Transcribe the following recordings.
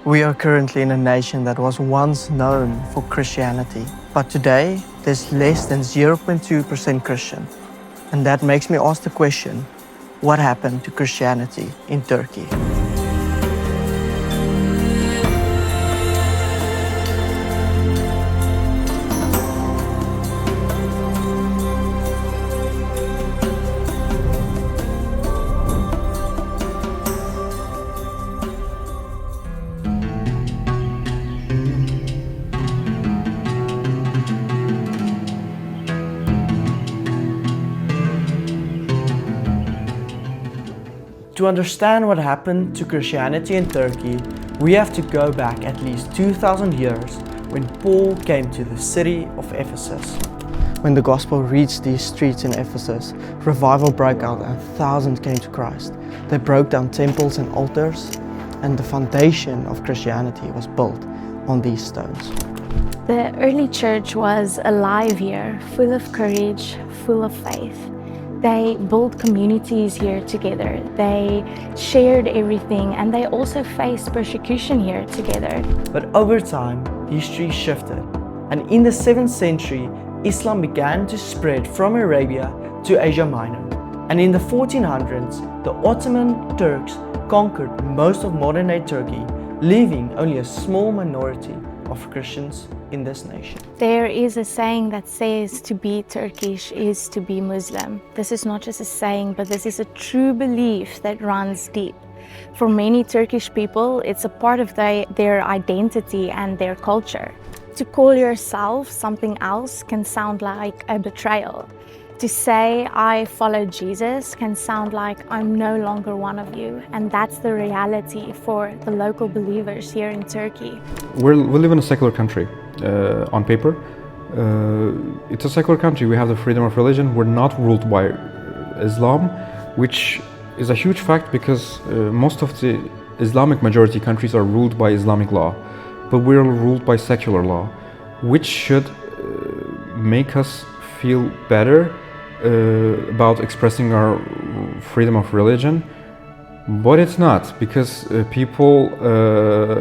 We are currently in a nation that was once known for Christianity, but today there's less than 0.2% Christian. And that makes me ask the question, what happened to Christianity in Turkey? To understand what happened to Christianity in Turkey, we have to go back at least 2,000 years when Paul came to the city of Ephesus. When the gospel reached these streets in Ephesus, revival broke out and thousands came to Christ. They broke down temples and altars, and the foundation of Christianity was built on these stones. The early church was alive here, full of courage, full of faith. They built communities here together. They shared everything, and they also faced persecution here together. But over time, history shifted, and in the 7th century, Islam began to spread from Arabia to Asia Minor. And in the 1400s, the Ottoman Turks conquered most of modern-day Turkey, leaving only a small minority of Christians in this nation. There is a saying that says to be Turkish is to be Muslim. This is not just a saying, but this is a true belief that runs deep. For many Turkish people, it's a part of their identity and their culture. To call yourself something else can sound like a betrayal. To say, I follow Jesus, can sound like I'm no longer one of you. And that's the reality for the local believers here in Turkey. We live in a secular country, on paper. It's a secular country. We have the freedom of religion. We're not ruled by Islam, which is a huge fact because most of the Islamic majority countries are ruled by Islamic law. But we're ruled by secular law, which should make us feel better about expressing our freedom of religion, but it's not, because people,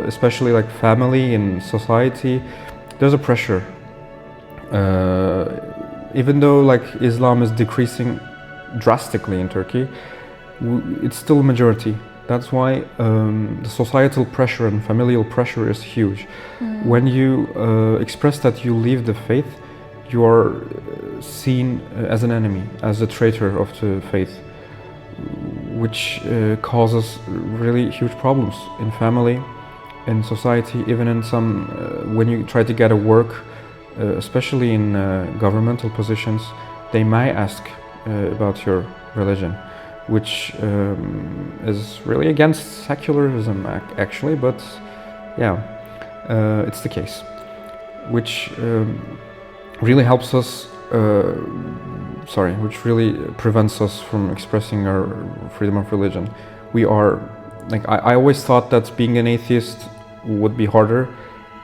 especially like family and society, there's a pressure. Even though like Islam is decreasing drastically in Turkey, it's still a majority. That's why the societal pressure and familial pressure is huge. When you express that you leave the faith, you are seen as an enemy, as a traitor of the faith, which causes really huge problems in family, in society, even in some, when you try to get a work, especially in governmental positions, they may ask about your religion, which is really against secularism actually, but yeah, it's the case, which really helps us, which really prevents us from expressing our freedom of religion. We are, like, I always thought that being an atheist would be harder,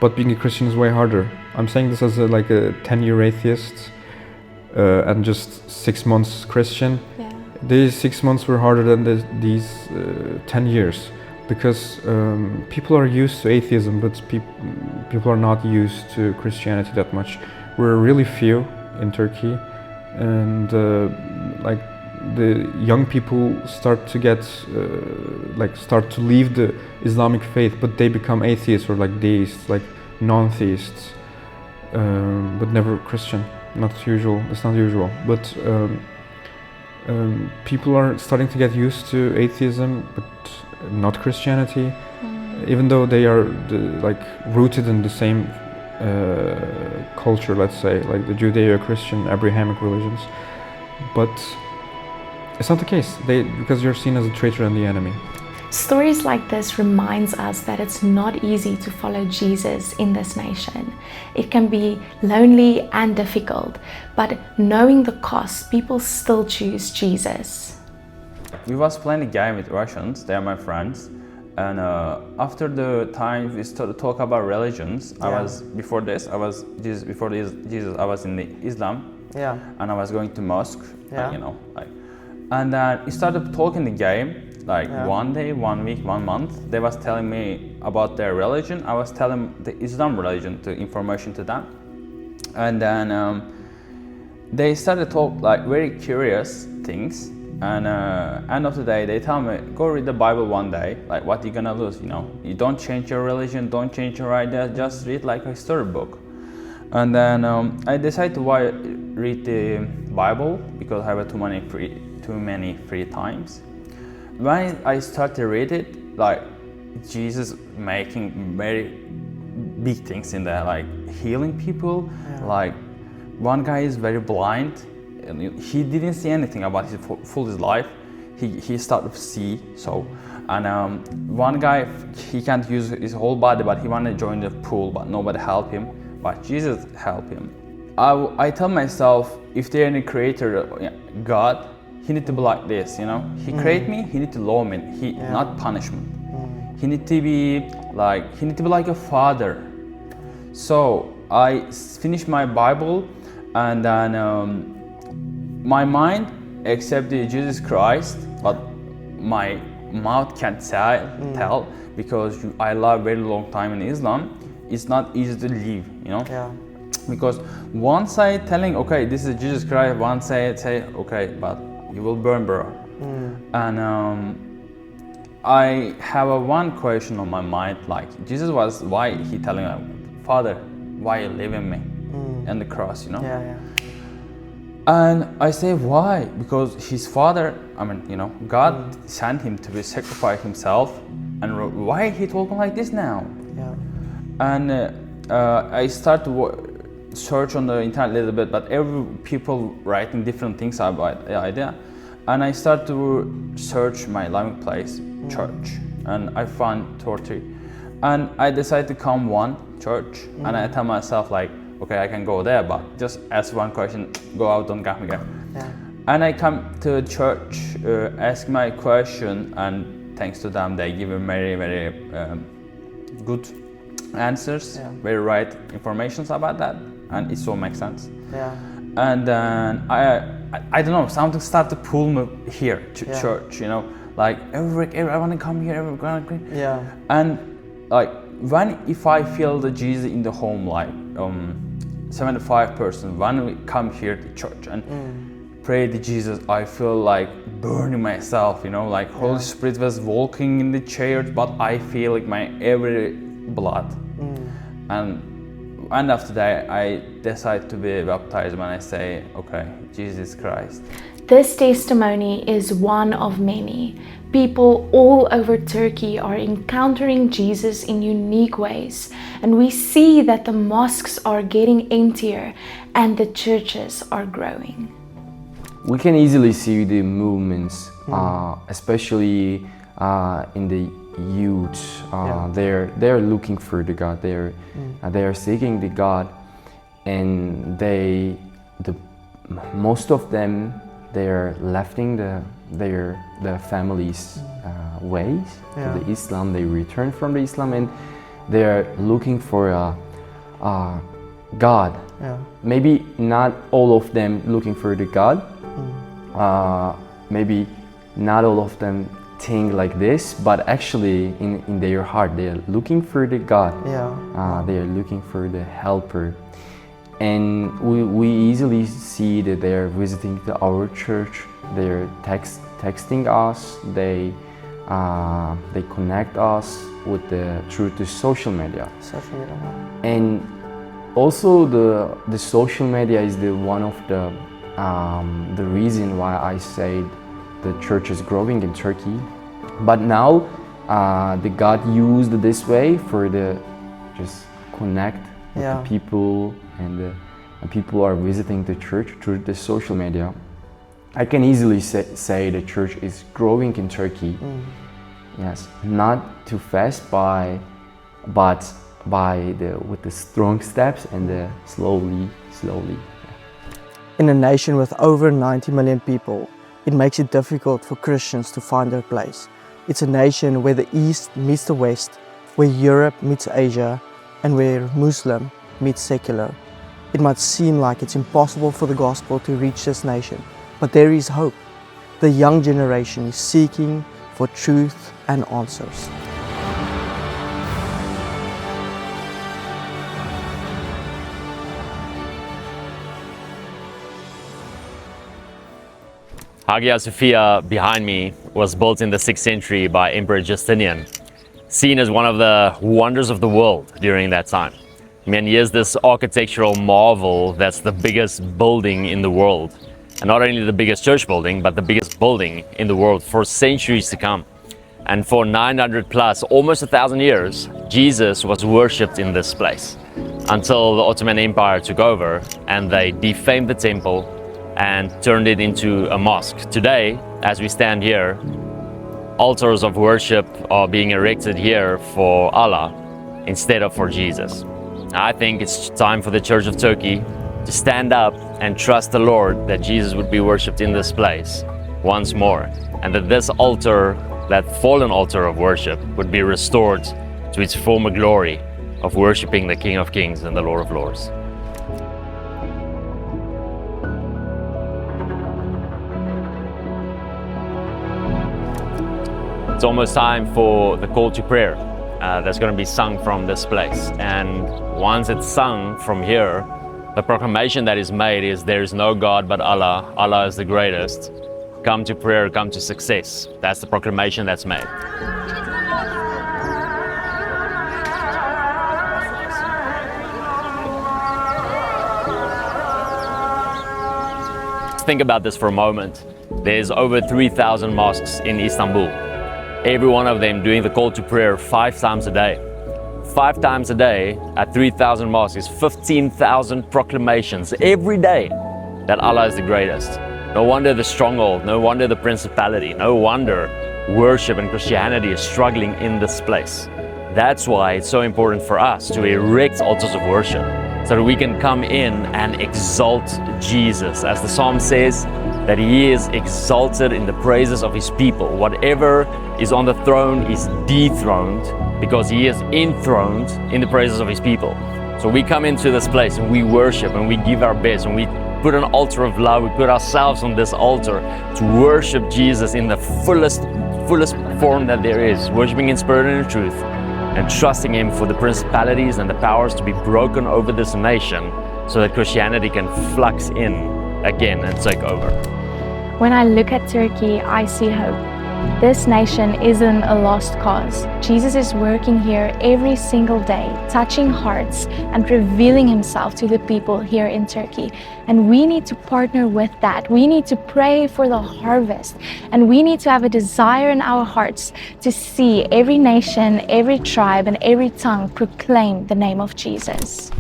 but being a Christian is way harder. I'm saying this as a 10-year atheist and just 6 months Christian. Yeah. These 6 months were harder than these 10 years. Because people are used to atheism, but people are not used to Christianity that much. We're really few in Turkey, and like the young people start to get start to leave the Islamic faith, but they become atheists or like deists, like non-theists, but never Christian. Not usual. It's not usual, but people are starting to get used to atheism, but not Christianity, even though they are rooted in the same culture, let's say, like the Judeo-Christian Abrahamic religions. But it's not the case, because you're seen as a traitor and the enemy. Stories like this reminds us that it's not easy to follow Jesus in this nation. It can be lonely and difficult, but knowing the cost, people still choose Jesus. We was playing a game with Russians, they are my friends, and after the time we started to talk about religions, Yeah. before Jesus, I was in the Islam, Yeah. and I was going to mosque, Yeah. and then we started talking the game, Yeah. 1 day, 1 week, 1 month. They was telling me about their religion. I was telling the Islam religion to information to them, and then they started to talk like very curious things. And end of the day, they tell me, go read the Bible one day. Like, what you gonna lose? You know, you don't change your religion, don't change your idea. Just read like a storybook. And then I decided to read the Bible because I have too many free times. When I started to read it, like Jesus making very big things in there, like healing people. Yeah. Like one guy is very blind, and he didn't see anything about his full his life. He started to see. So, and one guy, he can't use his whole body, but he wanted to join the pool, but nobody helped him. But Jesus helped him. I tell myself, if there's any creator, God, he need to be like this, you know. He create me, he need to love me, not punishment. He need to be like a father. So I finished my Bible, and then my mind accepted Jesus Christ, but my mouth can't tell because I love very long time in Islam. It's not easy to leave, you know. Yeah. Because one side telling, okay, this is Jesus Christ, one side say, okay, but you will burn, bro. And I have one question on my mind, like Jesus was, why he telling me, Father, why you leaving me on the cross, you know? Yeah, yeah. And I say, why? Because his father, God sent him to sacrifice himself, and why he talking like this now? Yeah. And I start to search on the internet a little bit, but every people writing different things about the idea. And I start to search my living place, church, and I found 30. And I decided to come one church, and I tell myself like, okay, I can go there, but just ask one question, go out, don't get me there. Yeah. And I come to church, ask my question, and thanks to them, they give me very, very good answers, very right informations about that, and it so makes sense. Yeah. And then I don't know, something started to pull me here to church, you know, like I want to come here, Yeah. and like if I feel the Jesus in the home, like 75%, when we come here to church and pray to Jesus, I feel like burning myself, you know, like Holy Spirit was walking in the church, but I feel like my every blood. And end of the day, I decide to be baptized when I say, okay, Jesus Christ. This testimony is one of many. People all over Turkey are encountering Jesus in unique ways, and we see that the mosques are getting emptier and the churches are growing. We can easily see the movements, especially in the youth. They're looking for the God. They are seeking the God, and most of them, they're leaving the families' ways to the Islam. They return from the Islam, and they're looking for a God. Yeah. Maybe not all of them looking for the God. Maybe not all of them think like this, but actually in their heart they are looking for the God. They are looking for the helper. And we easily see that they are visiting our church. They are texting us. They connect us through the social media. And also the social media is one of the reason why I say the church is growing in Turkey. But now the God used this way for just connect with the people, and people are visiting the church through the social media. I can easily say the church is growing in Turkey. Yes, not too fast, but with the strong steps and slowly. In a nation with over 90 million people, it makes it difficult for Christians to find their place. It's a nation where the East meets the West, where Europe meets Asia, and where Muslim meets secular. It might seem like it's impossible for the gospel to reach this nation, but there is hope. The young generation is seeking for truth and answers. Hagia Sophia behind me was built in the 6th century by Emperor Justinian, seen as one of the wonders of the world during that time. I mean, here's this architectural marvel that's the biggest building in the world. And not only the biggest church building, but the biggest building in the world for centuries to come. And for 900 plus, almost 1,000 years, Jesus was worshipped in this place until the Ottoman Empire took over and they defamed the temple and turned it into a mosque. Today, as we stand here, altars of worship are being erected here for Allah instead of for Jesus. I think it's time for the Church of Turkey to stand up and trust the Lord that Jesus would be worshipped in this place once more, and that this altar, that fallen altar of worship, would be restored to its former glory of worshiping the King of Kings and the Lord of Lords. It's almost time for the call to prayer that's going to be sung from this place. And once it's sung from here, the proclamation that is made is there is no God but Allah. Allah is the greatest. Come to prayer, come to success. That's the proclamation that's made. Think about this for a moment. There's over 3,000 mosques in Istanbul. Every one of them doing the call to prayer 5 times a day. 5 times a day at 3,000 mosques is 15,000 proclamations every day that Allah is the greatest. No wonder the stronghold, no wonder the principality, no wonder worship and Christianity is struggling in this place. That's why it's so important for us to erect altars of worship so that we can come in and exalt Jesus. As the psalm says, that he is exalted in the praises of his people. Whatever is on the throne is dethroned because he is enthroned in the praises of his people. So we come into this place and we worship and we give our best and we put an altar of love. We put ourselves on this altar to worship Jesus in the fullest form that there is, worshiping in spirit and in truth, and trusting him for the principalities and the powers to be broken over this nation so that Christianity can flux in again and take over. When I look at Turkey, I see hope. This nation isn't a lost cause. Jesus is working here every single day, touching hearts and revealing himself to the people here in Turkey. And we need to partner with that. We need to pray for the harvest. And we need to have a desire in our hearts to see every nation, every tribe, and every tongue proclaim the name of Jesus.